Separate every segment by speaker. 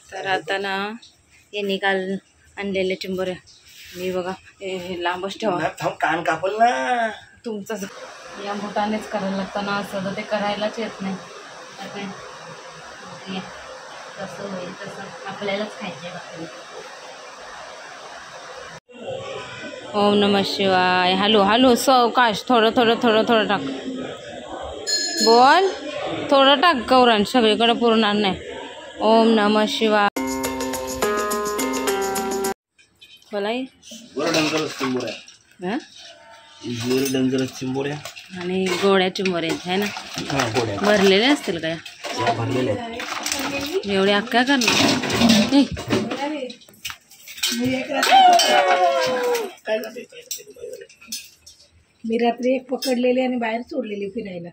Speaker 1: तर आता ना यांनी काल आणलेले चिंबोऱ्या मी बघा लांबच ठेवा
Speaker 2: कान कापल ना
Speaker 1: तुमचं या बोटानेच करायला लागतं ना असं तर ते करायलाच येत नाही तसं होईल तसं आपल्यालाच खायचं आहे. ओम नमः शिवाय. हॅलो हॅलो सावकाश थोडं थोडं थोडं थोडं टाक बोल थोडं टाक गौरांश सगळीकडे पुरणार नाही. ओम नमः शिवाय. बोलाई
Speaker 2: डेंजरस चिंबोऱ्या
Speaker 1: आणि गोड्या चिंबोऱ्या आहे ना भरलेले असतील काय
Speaker 2: भरलेले
Speaker 1: एवढे अक्का करणार
Speaker 3: मी रात्री एक पकडलेली आणि बाहेर सोडलेली फिरायला.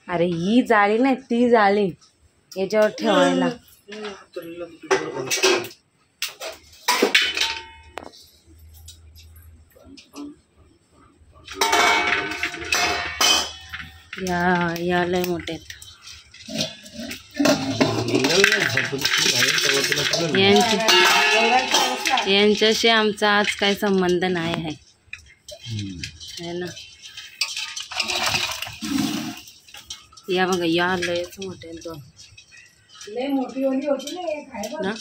Speaker 1: अरे ही जाळी नाही ती जाळी याच्यावर ठेवायला. या लय मोठे आहेत. यांच्याशी आमचा आज काही संबंध नाही आहे ना. या बघा या लयच मोठे आहेत दोन.
Speaker 3: लय मोठी ओली होती ना एक आहे बघ.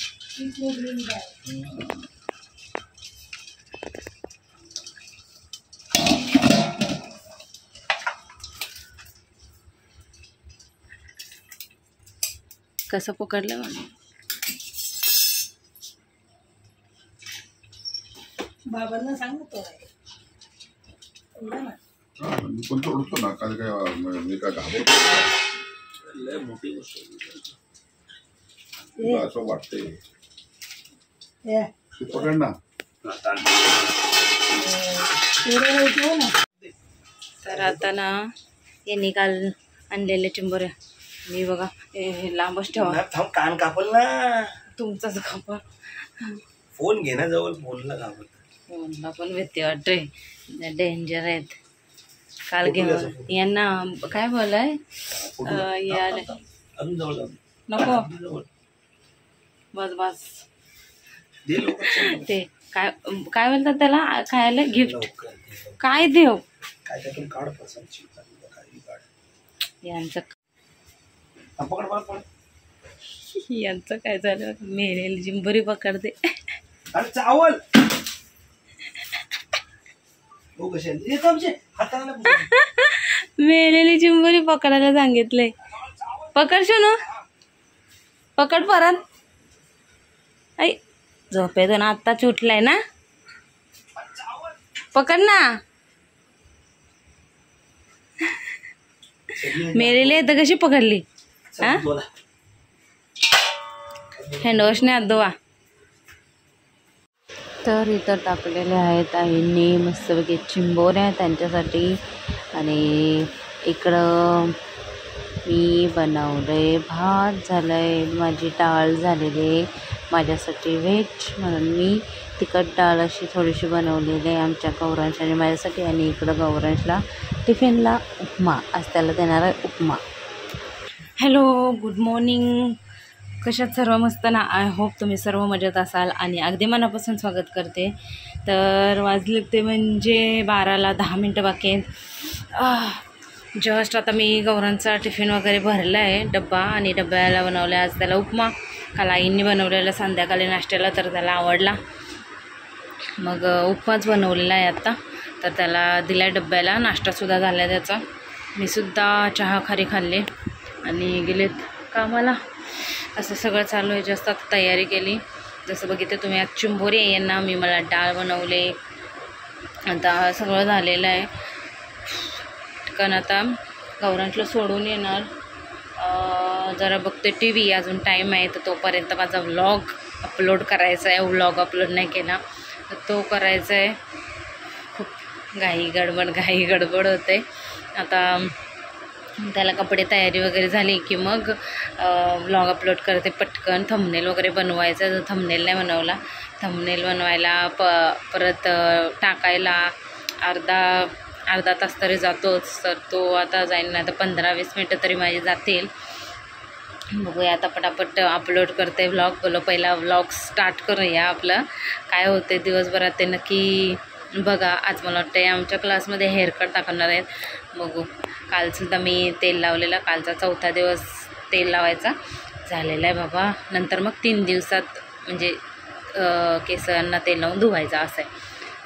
Speaker 1: कसं पकडलं मग
Speaker 3: बाबांना सांगतो
Speaker 4: मी पण तोडतो ना काय मी काय घाबरतो लय मोठी गोष्ट असं वाटतंय पकड ना.
Speaker 1: तर आता ना यांनी काल आणलेले चिंबोऱ्या मी बघा लांबच ठेवा
Speaker 2: कान कापल ना
Speaker 1: तुमचाच खापा.
Speaker 2: फोन घे ना जवळ फोनला घाबरत
Speaker 1: फोनला पण भीती वाटते डेंजर आहेत. काल घेऊन यांना काय बोलाय नको बस बस ते काय काय बोलतात त्याला खायला गिफ्ट काय देऊ यांचं यांचं काय झालं मेलेली चिंबोरी पकडते
Speaker 2: चावल
Speaker 1: मेलेली चिंबोरी पकडायला सांगितलंय. पकड शोनू पकड परत. आई झोपेतून आत्ताच उठलाय ना पकड ना. मेलेली तर कशी पकडली हा हँडवॉशने हात धुवा. तर इथं टाकलेले आहेत आईंनी मस्तपैकी चिंबोऱ्या त्यांच्यासाठी. आणि इकडं मी बनवलंय भात झालंय माझी डाळ झालेली माझ्यासाठी व्हेज म्हणून मी तिखट डाळ अशी थोडीशी बनवलेली आहे आमच्या गौरांश आणि माझ्यासाठी. आणि इकडं गौरांशला टिफिनला उपमा आज त्याला देणार आहे उपमा. Hello good morning. कशात सर्व मस्त ना. आय होप तुम्ही सर्व मजेत असाल आणि अगदी मनापासून स्वागत करते. तर वाजले ते म्हणजे 12ला 10 मिनटं बाकी आहेत. जस्ट आता मी गौरांचा टिफिन वगैरे भरला आहे डब्बा आणि डब्याला बनवला आज त्याला उपमा. काल आईंनी बनवलेला संध्याकाळी नाश्त्याला तर त्याला आवडला मग उपमाच बनवलेला आहे आता. तर त्याला दिला डब्याला नाश्तासुद्धा झाला त्याचा. मी सुद्धा चहा खारी खाल्ली आणि गेलेत कामाला. असं सगळं चालू आहे. जास्त आता तयारी केली जसं बघितलं तुम्ही आज चिंबोरी आहे यांना मी मला डाळ बनवले आता सगळं झालेलं आहे. कारण आता गौरांशला सोडून येणार जरा बघते टी व्ही अजून टाईम आहे तर तोपर्यंत माझा व्लॉग अपलोड करायचा आहे. व्लॉग अपलोड नाही केला तर तो करायचा आहे. खूप घाई गडबड होते आता. त्याला कपडे तयारी वगैरे झाली की मग व्लॉग अपलोड करते पटकन. थंबनेल वगैरे बनवायचा जो थंबनेल नाही बनवला. थंबनेल बनवायला परत टाकायला अर्धा तास तरी जातोच. तर तो आता जाईल ना तर 15-20 मिनटं तरी माझी जातील. बघूया आता पटापट अपलोड करते व्लॉग. बोलो पहिला व्लॉग स्टार्ट करूया आपलं. काय होते दिवसभरात ते नक्की बघा. आज मला वाटतं आमच्या क्लासमध्ये हेअरकट दाखवणार आहेत. बघू. कालसुद्धा मी तेल लावलेला. कालचा 4था दिवस तेल लावायचा झालेला आहे बाबा. नंतर मग 3 दिवसात म्हणजे केसांना तेल लावून धुवायचं असं आहे.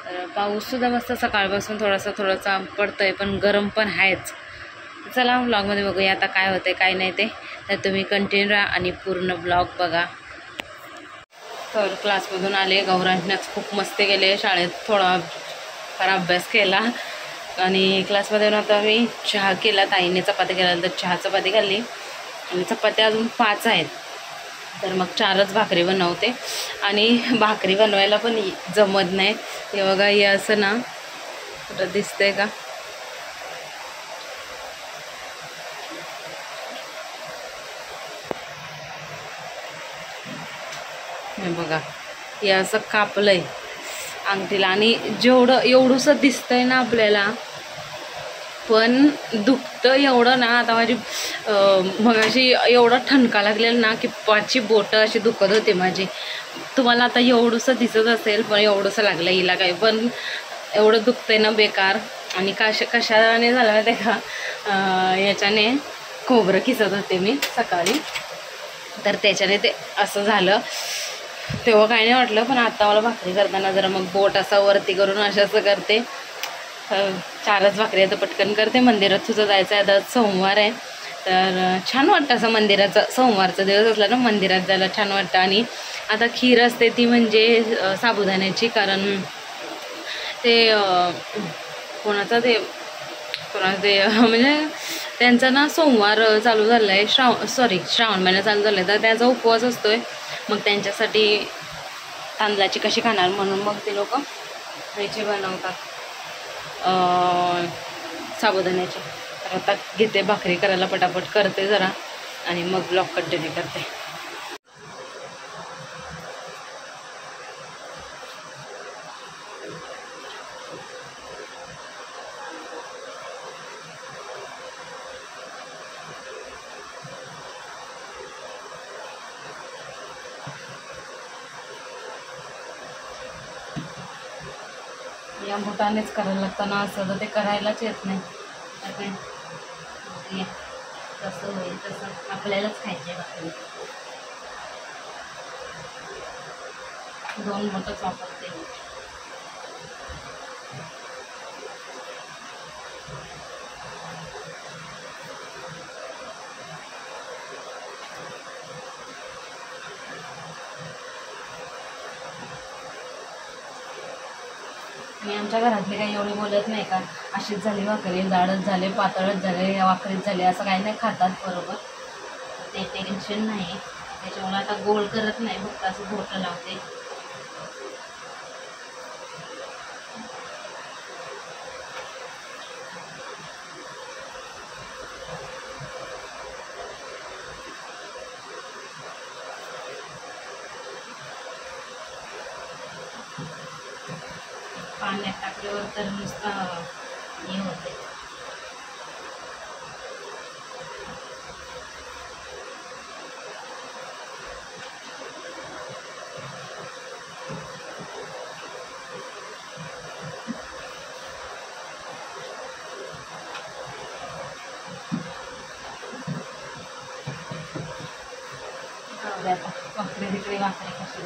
Speaker 1: तर पाऊससुद्धा मस्त सकाळपासून थोडासा पडतो आहे, पण गरम पण आहेच. चला व्लॉगमध्ये बघूया आता काय होतं काय नाही ते. तर तुम्ही कंटिन्यू राहा आणि पूर्ण ब्लॉग बघा. तर क्लासमधून आले. गौरांशनाच खूप मस्ती केले. शाळेत थोडा फार अभ्यास केला आणि क्लासमध्ये आता मी चहा केला. ताईने चपाती केल्यानंतर चहा चपाती खाल्ली आणि चपात्या अजून 5 आहेत. तर मग 4च भाकरी बनवते आणि भाकरी बनवायला पण जमत नाही. हे बघा हे असं ना कुठं दिसतंय का, हे बघा हे असं कापलंय अंगठीला आणि एवढंसं दिसतंय ना आपल्याला, पण दुखतं एवढं ना. आता माझी मगाशी एवढा ठणका लागलेला ना की 5 बोटं अशी दुखत होती माझी. तुम्हाला आता एवढंसं दिसत असेल, पण एवढंसं लागलं हिला काय, पण एवढं दुखतंय ना बेकार. आणि कशाने झालं माहिती आहे का, याच्याने खोबरं किसत होते मी सकाळी, तर त्याच्याने ते असं झालं. तेव्हा काही नाही वाटलं, पण आता मला भाकरी करताना जरा मग बोट असा वरती करून असं करते. 4च भाकरी आता पटकन करते. मंदिरात सुद्धा जायचं आहे. आता सोमवार आहे तर छान वाटतं असं मंदिराचं. सोमवारचा दिवस असला ना मंदिरात जायला छान वाटतं. आणि आता खीर असते ती म्हणजे साबुदाण्याची, कारण ते कोणाचं ते म्हणजे त्यांचा ना सोमवार चालू झाला आहे. श्रावण महिना चालू झाला आहे, तर त्याचा उपवास असतो आहे. मग त्यांच्यासाठी तांदळाची कशी खाणार म्हणून मग ते लोक ह्याची बनवतात साबुदाण्याची. तर आता घेते भाकरी करायला, पटापट करते जरा आणि मग ब्लॉग कंटिन्यू करते. या बोटानेच करायला लागतं ना, असं तर ते करायलाच येत नाही. कसं होईल तसं आपल्यालाच खायचे भाकरी. 2 बोटच वापरते. आणि आमच्या घरातले काही एवढे बोलत नाही का, अशीच झाली भाकरी, जाडच झाले, पातळच झाले, वाकरीच झाले, असं काही नाही, खातात बरोबर. ते टेन्शन नाही. त्याच्यामुळे आता गोल करत नाही, फक्त असं बोटं लावते. पाण्यात टाकल्यावर तर नुसता हे होते. आता भाकरी तिकडे भाकरी कशी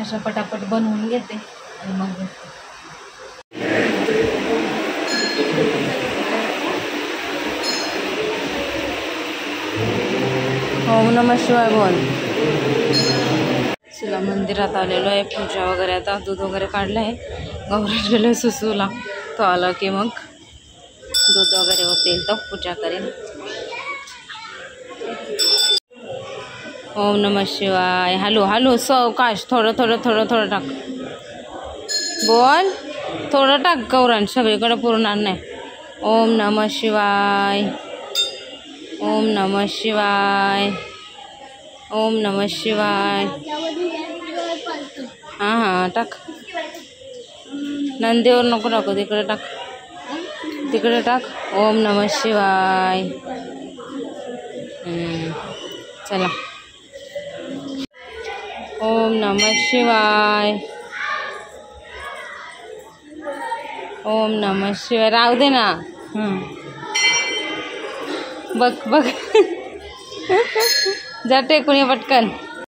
Speaker 1: अशा पटापट बनवून घेते आणि मग ओम नमः शिवाय बोल. चला मंदिरात आलेलो आहे. पूजा वगैरे आता दूध वगैरे काढलं आहे. गौराज गेलो सुसूला, तो आला की मग दूध वगैरे होतील तर पूजा करेन. ओम नमः शिवाय. हॅलो हॅलो सावकाश, थोडं टाक. बोल थोडं टाक गौरांश, सगळीकडे पुरणार नाही. ओम नमः शिवाय. ओम नमः शिवाय. ओम नमः शिवाय. हां हां टाक. नंदीवर नको टाकू, तिकडे टाक. ओम नमः शिवाय. चला. ओम नमः शिवाय. ओम नमः शिवाय. राहू दे ना. बघ बघ. जा टेकून ये पटकन.